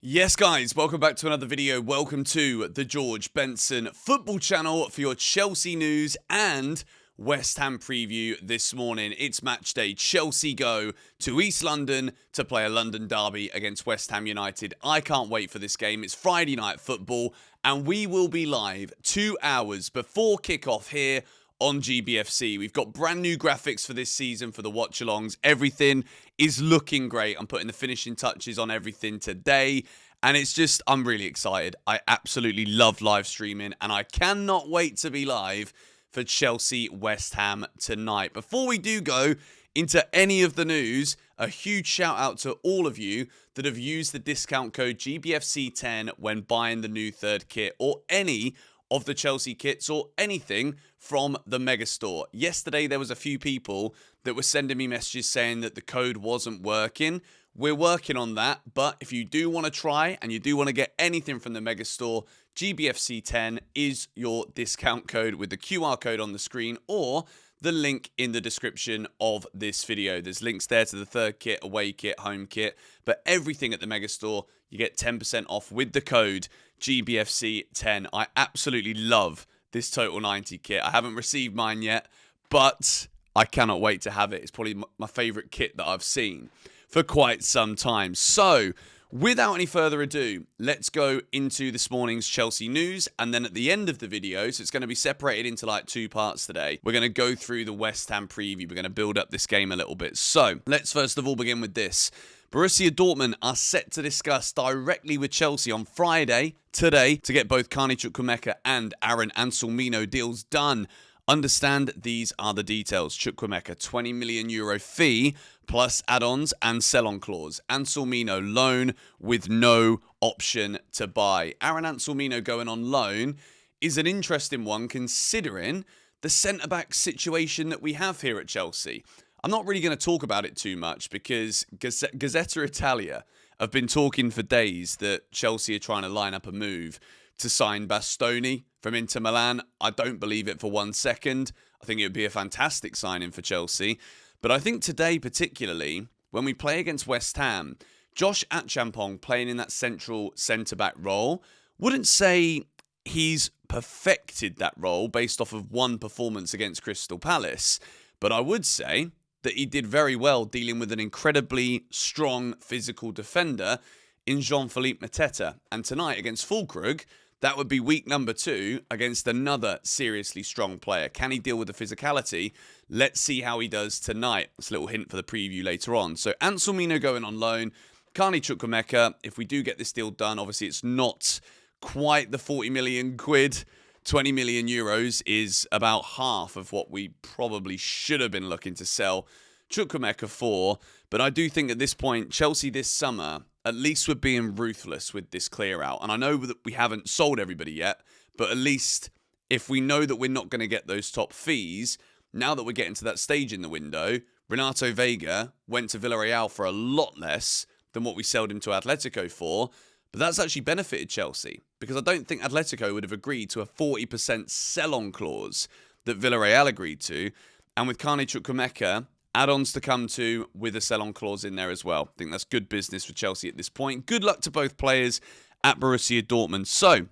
Yes, guys, welcome back to another video. Welcome to the George Benson football channel for your Chelsea news and West Ham preview this morning. It's match day. Chelsea go to East London to play a London derby against West Ham United. I can't wait for this game. It's Friday night football and we will be live 2 hours before kickoff here on GBFC. We've got brand new graphics for this season for the watch-alongs. Everything is looking great. I'm putting the finishing touches on everything today. And it's just, I'm really excited. I absolutely love live streaming. And I cannot wait to be live for Chelsea West Ham tonight. Before we do go into any of the news, a huge shout out to all of you that have used the discount code GBFC10 when buying the new third kit or any of the Chelsea kits or anything from the Megastore. Yesterday, there was a few people that were sending me messages saying that the code wasn't working. We're working on that, but if you do want to try and you do want to get anything from the Megastore, GBFC10 is your discount code with the QR code on the screen or the link in the description of this video. There's links there to the third kit, away kit, home kit, but everything at the Megastore, you get 10% off with the code GBFC10. I absolutely love this Total 90 kit. I haven't received mine yet, but I cannot wait to have it. It's probably my favorite kit that I've seen for quite some time. So, without any further ado, let's go into this morning's Chelsea news. And then at the end of the video, so it's going to be separated into like two parts today, we're going to go through the West Ham preview. We're going to build up this game a little bit. So, let's first of all begin with this. Borussia Dortmund are set to discuss directly with Chelsea on Friday, today, to get both Chukwumeka and Aaron Anselmino deals done. Understand these are the details. Chukwumeka, €20 million fee, plus add-ons and sell-on clause. Anselmino loan with no option to buy. Aaron Anselmino going on loan is an interesting one considering the centre-back situation that we have here at Chelsea. I'm not really going to talk about it too much because Gazzetta Italia have been talking for days that Chelsea are trying to line up a move to sign Bastoni from Inter Milan. I don't believe it for 1 second. I think it would be a fantastic signing for Chelsea. But I think today particularly, when we play against West Ham, Josh Achampong playing in that central centre-back role, wouldn't say he's perfected that role based off of one performance against Crystal Palace. But I would say that he did very well dealing with an incredibly strong physical defender in Jean-Philippe Mateta. And tonight against Fulkrug, that would be week number 2 against another seriously strong player. Can he deal with the physicality? Let's see how he does tonight. That's a little hint for the preview later on. So Anselmino going on loan. Chukwumeka, if we do get this deal done, obviously it's not quite the 40 million quid. 20 million euros is about half of what we probably should have been looking to sell Chukwumeka for. But I do think at this point, Chelsea this summer, at least we're being ruthless with this clear out. And I know that we haven't sold everybody yet, but at least if we know that we're not going to get those top fees, now that we're getting to that stage in the window, Renato Vega went to Villarreal for a lot less than what we sold him to Atletico for. But that's actually benefited Chelsea because I don't think Atletico would have agreed to a 40% sell-on clause that Villarreal agreed to. And with Chukwumeka, add-ons to come to with a sell-on clause in there as well. I think that's good business for Chelsea at this point. Good luck to both players at Borussia Dortmund. So,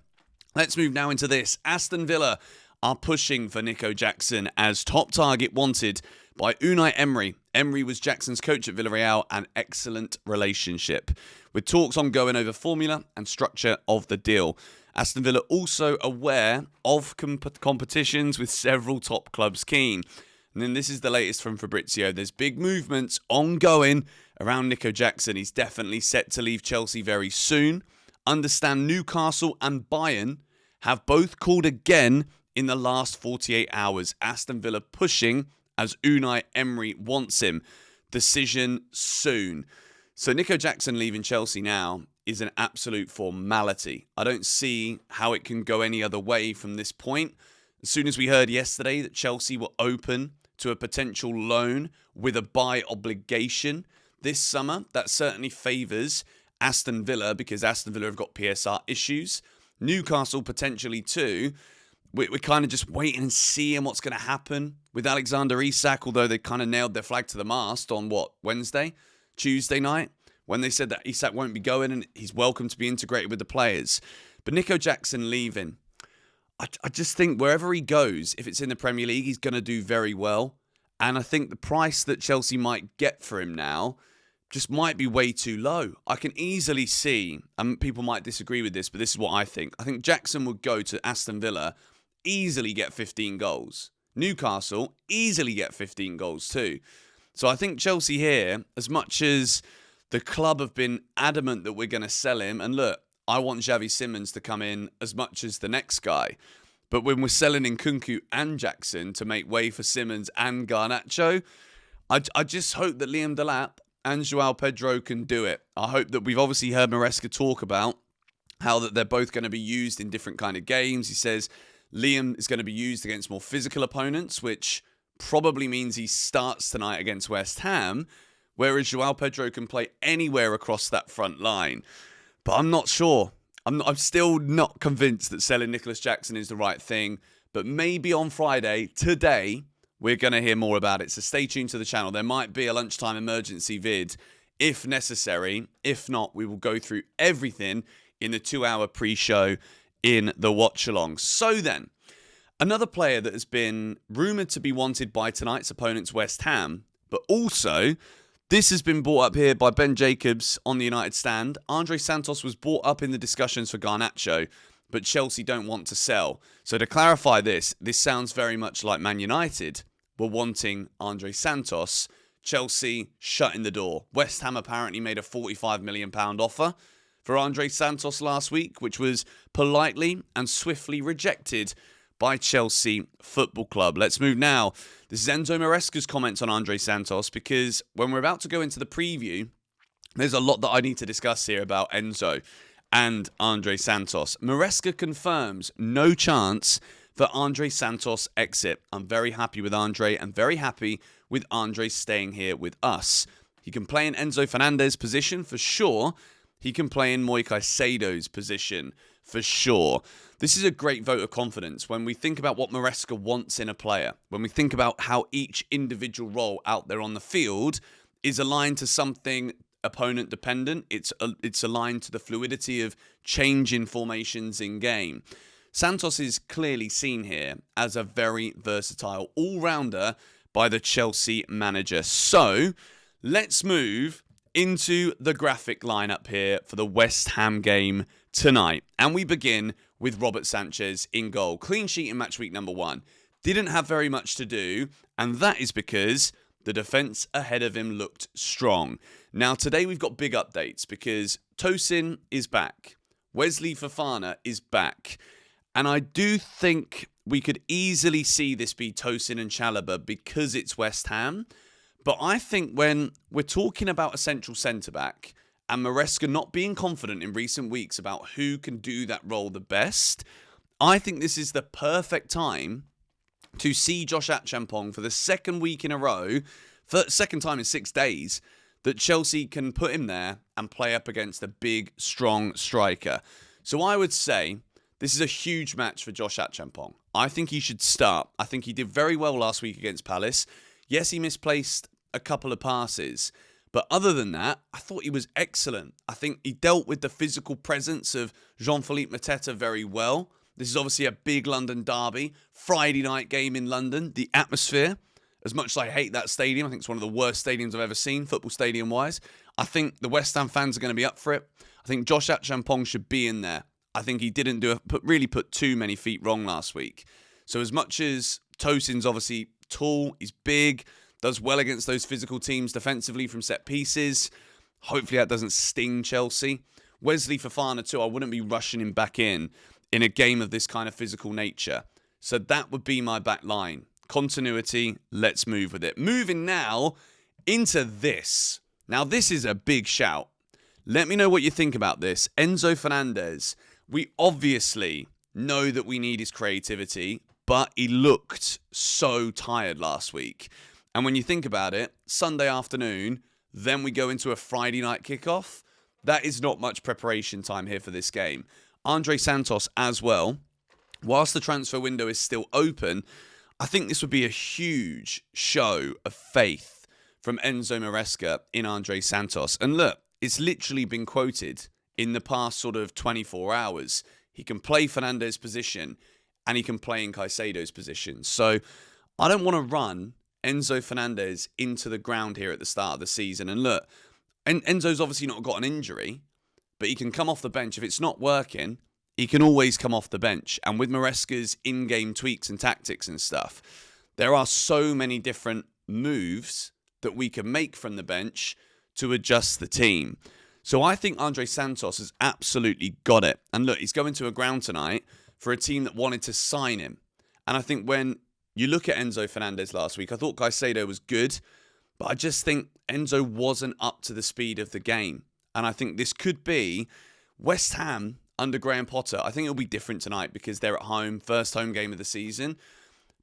let's move now into this. Aston Villa are pushing for Nico Jackson as top target wanted by Unai Emery. Emery was Jackson's coach at Villarreal, an excellent relationship, with talks ongoing over formula and structure of the deal. Aston Villa also aware of competitions with several top clubs keen. And then this is the latest from Fabrizio. There's big movements ongoing around Nico Jackson. He's definitely set to leave Chelsea very soon. Understand Newcastle and Bayern have both called again in the last 48 hours. Aston Villa pushing as Unai Emery wants him. Decision soon. So Nico Jackson leaving Chelsea now is an absolute formality. I don't see how it can go any other way from this point. As soon as we heard yesterday that Chelsea were open to a potential loan with a buy obligation this summer, that certainly favours Aston Villa because Aston Villa have got PSR issues. Newcastle potentially too. We're kind of just waiting and seeing what's going to happen with Alexander Isak, although they kind of nailed their flag to the mast on Wednesday? Tuesday night? when they said that Isak won't be going and he's welcome to be integrated with the players. But Nico Jackson leaving, I just think wherever he goes, if it's in the Premier League, he's going to do very well. And I think the price that Chelsea might get for him now just might be way too low. I can easily see, and people might disagree with this, but this is what I think. I think Jackson would go to Aston Villa, easily get 15 goals. Newcastle, easily get 15 goals too. So I think Chelsea here, as much as the club have been adamant that we're going to sell him, and look, I want Xavi Simons to come in as much as the next guy. But when we're selling Nkunku and Jackson to make way for Simons and Garnacho, I just hope that Liam Delap and Joao Pedro can do it. I hope that we've obviously heard Maresca talk about how that they're both going to be used in different kind of games. He says Liam is going to be used against more physical opponents, which probably means he starts tonight against West Ham, whereas Joao Pedro can play anywhere across that front line. But I'm not sure. I'm still not convinced that selling Nicolas Jackson is the right thing. But maybe on Friday, today, we're going to hear more about it. So stay tuned to the channel. There might be a lunchtime emergency vid if necessary. If not, we will go through everything in the 2-hour pre-show in the watch-along. So then, another player that has been rumoured to be wanted by tonight's opponents, West Ham, but also this has been brought up here by Ben Jacobs on the United stand. Andre Santos was brought up in the discussions for Garnacho, but Chelsea don't want to sell. So to clarify this sounds very much like Man United were wanting Andre Santos. Chelsea shutting the door. West Ham apparently made a £45 million offer for Andre Santos last week, which was politely and swiftly rejected by Chelsea Football Club. Let's move now. This is Enzo Maresca's comments on Andre Santos, because when we're about to go into the preview, there's a lot that I need to discuss here about Enzo and Andre Santos. Maresca confirms no chance for Andre Santos exit. I'm very happy with Andre and very happy with Andre staying here with us. He can play in Enzo Fernandez's position for sure. He can play in Moi Caicedo's position for sure. This is a great vote of confidence when we think about what Maresca wants in a player, when we think about how each individual role out there on the field is aligned to something opponent dependent. It's aligned to the fluidity of change in formations in game. Santos is clearly seen here as a very versatile all-rounder by the Chelsea manager. So let's move into the graphic lineup here for the West Ham game tonight. And we begin with Robert Sanchez in goal. Clean sheet in match week number 1. Didn't have very much to do, and that is because the defence ahead of him looked strong. Now, today we've got big updates because Tosin is back. Wesley Fofana is back. And I do think we could easily see this be Tosin and Chalobah because it's West Ham. But I think when we're talking about a central centre-back and Maresca not being confident in recent weeks about who can do that role the best, I think this is the perfect time to see Josh Achampong for the second week in a row, for second time in 6 days, that Chelsea can put him there and play up against a big, strong striker. So I would say this is a huge match for Josh Achampong. I think he should start. I think he did very well last week against Palace. Yes, he misplaced a couple of passes, but other than that, I thought he was excellent. I think he dealt with the physical presence of Jean-Philippe Mateta very well. This is obviously a big London derby, Friday night game in London. The atmosphere, as much as I hate that stadium, I think it's one of the worst stadiums I've ever seen, football stadium-wise. I think the West Ham fans are going to be up for it. I think Josh Achampong should be in there. I think he didn't really put too many feet wrong last week. So as much as Tosin's obviously tall, he's big, does well against those physical teams defensively from set pieces. Hopefully that doesn't sting Chelsea. Wesley Fofana too, I wouldn't be rushing him back in a game of this kind of physical nature. So that would be my back line. Continuity, let's move with it. Moving now into this. Now this is a big shout. Let me know what you think about this. Enzo Fernandez. We obviously know that we need his creativity, but he looked so tired last week. And when you think about it, Sunday afternoon, then we go into a Friday night kickoff. That is not much preparation time here for this game. Andre Santos as well. Whilst the transfer window is still open, I think this would be a huge show of faith from Enzo Maresca in Andre Santos. And look, it's literally been quoted in the past sort of 24 hours. He can play Fernandes' position and he can play in Caicedo's position. So I don't want to run Enzo Fernandez into the ground here at the start of the season. And look, Enzo's obviously not got an injury, but he can come off the bench. If it's not working, he can always come off the bench. And with Maresca's in-game tweaks and tactics and stuff, there are so many different moves that we can make from the bench to adjust the team. So I think Andre Santos has absolutely got it. And look, he's going to a ground tonight for a team that wanted to sign him. And I think when you look at Enzo Fernandez last week, I thought Caicedo was good, but I just think Enzo wasn't up to the speed of the game. And I think this could be West Ham under Graham Potter. I think it'll be different tonight because they're at home, first home game of the season.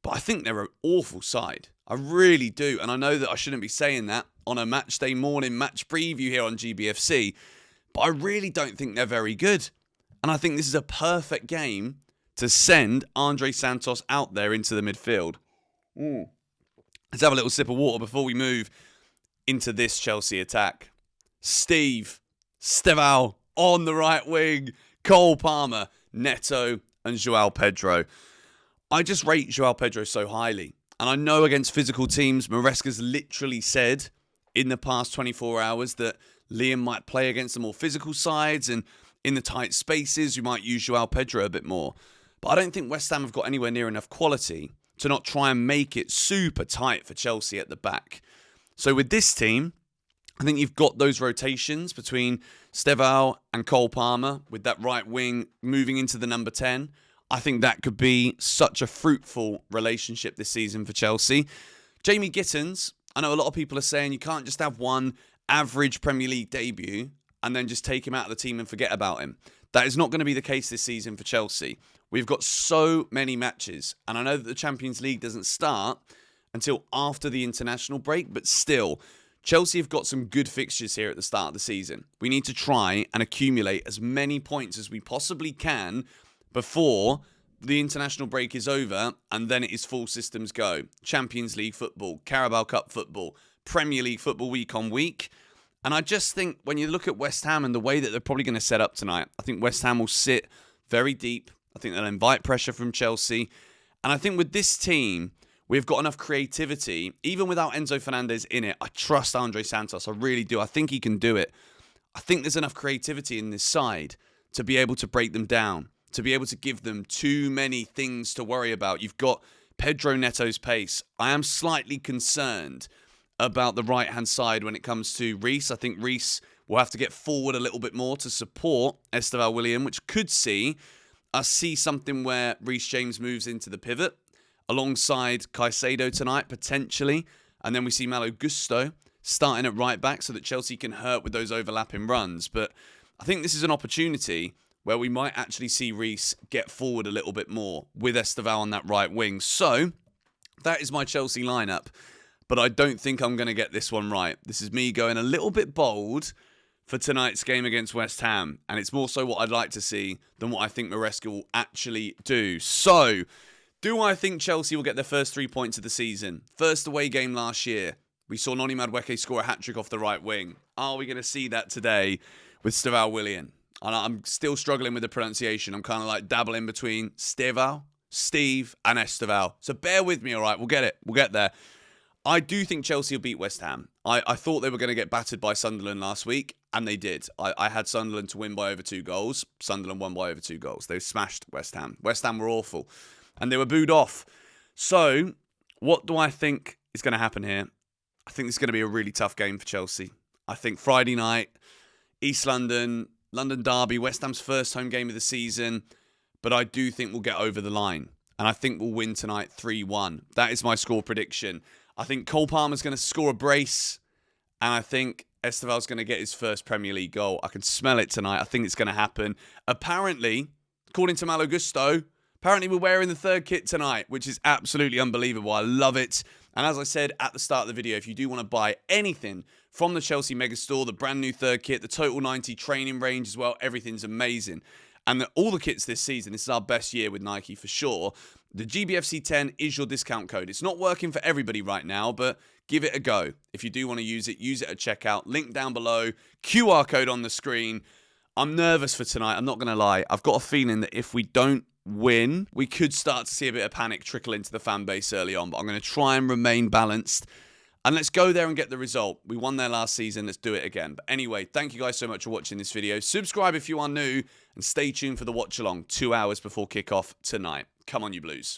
But I think they're an awful side. I really do. And I know that I shouldn't be saying that on a match day morning match preview here on GBFC, but I really don't think they're very good. And I think this is a perfect game to send Andre Santos out there into the midfield. Let's have a little sip of water before we move into this Chelsea attack. Stevao on the right wing, Cole Palmer, Neto, and João Pedro. I just rate João Pedro so highly. And I know against physical teams, Maresca's literally said in the past 24 hours that Liam might play against the more physical sides, and in the tight spaces, you might use João Pedro a bit more. But I don't think West Ham have got anywhere near enough quality to not try and make it super tight for Chelsea at the back. So with this team, I think you've got those rotations between Stevao and Cole Palmer with that right wing moving into the number 10. I think that could be such a fruitful relationship this season for Chelsea. Jamie Gittins, I know a lot of people are saying you can't just have one average Premier League debut and then just take him out of the team and forget about him. That is not going to be the case this season for Chelsea. We've got so many matches, and I know that the Champions League doesn't start until after the international break, but still, Chelsea have got some good fixtures here at the start of the season. We need to try and accumulate as many points as we possibly can before the international break is over, and then it is full systems go. Champions League football, Carabao Cup football, Premier League football week on week. And I just think when you look at West Ham and the way that they're probably going to set up tonight, I think West Ham will sit very deep. I think they'll invite pressure from Chelsea. And I think with this team, we've got enough creativity. Even without Enzo Fernandez in it, I trust Andre Santos. I really do. I think he can do it. I think there's enough creativity in this side to be able to break them down, to be able to give them too many things to worry about. You've got Pedro Neto's pace. I am slightly concerned about the right-hand side when it comes to Reece. I think Reece will have to get forward a little bit more to support Esteval William, which could see us see something where Reece James moves into the pivot alongside Caicedo tonight, potentially. And then we see Malo Gusto starting at right back so that Chelsea can hurt with those overlapping runs. But I think this is an opportunity where we might actually see Reece get forward a little bit more with Esteval on that right wing. So that is my Chelsea lineup. But I don't think I'm going to get this one right. This is me going a little bit bold for tonight's game against West Ham. And it's more so what I'd like to see than what I think Maresca will actually do. So, do I think Chelsea will get their first 3 points of the season? First away game last year. We saw Noni Madueke score a hat-trick off the right wing. Are we going to see that today with Esteval William? And I'm still struggling with the pronunciation. I'm kind of like dabbling between Steve, and Esteval. So bear with me, all right? We'll get it. We'll get there. I do think Chelsea will beat West Ham. I thought they were going to get battered by Sunderland last week, and they did. I had Sunderland to win by over 2 goals. Sunderland won by over 2 goals. They smashed West Ham. West Ham were awful, and they were booed off. So, what do I think is going to happen here? I think it's going to be a really tough game for Chelsea. I think Friday night, East London, London derby, West Ham's first home game of the season, but I do think we'll get over the line, and I think we'll win tonight 3-1. That is my score prediction. I think Cole Palmer's going to score a brace, and I think Esteval's going to get his first Premier League goal. I can smell it tonight. I think it's going to happen. Apparently, according to Malo Gusto, apparently we're wearing the third kit tonight, which is absolutely unbelievable. I love it. And as I said at the start of the video, if you do want to buy anything from the Chelsea Megastore, the brand new third kit, the Total 90 training range as well, everything's amazing. And all the kits this season, this is our best year with Nike for sure. The GBFC10 is your discount code. It's not working for everybody right now, but give it a go. If you do want to use it at checkout. Link down below, QR code on the screen. I'm nervous for tonight, I'm not going to lie. I've got a feeling that if we don't win, we could start to see a bit of panic trickle into the fan base early on, but I'm going to try and remain balanced. And let's go there and get the result. We won there last season. Let's do it again. But anyway, thank you guys so much for watching this video. Subscribe if you are new and stay tuned for the watch along 2 hours before kickoff tonight. Come on, you Blues.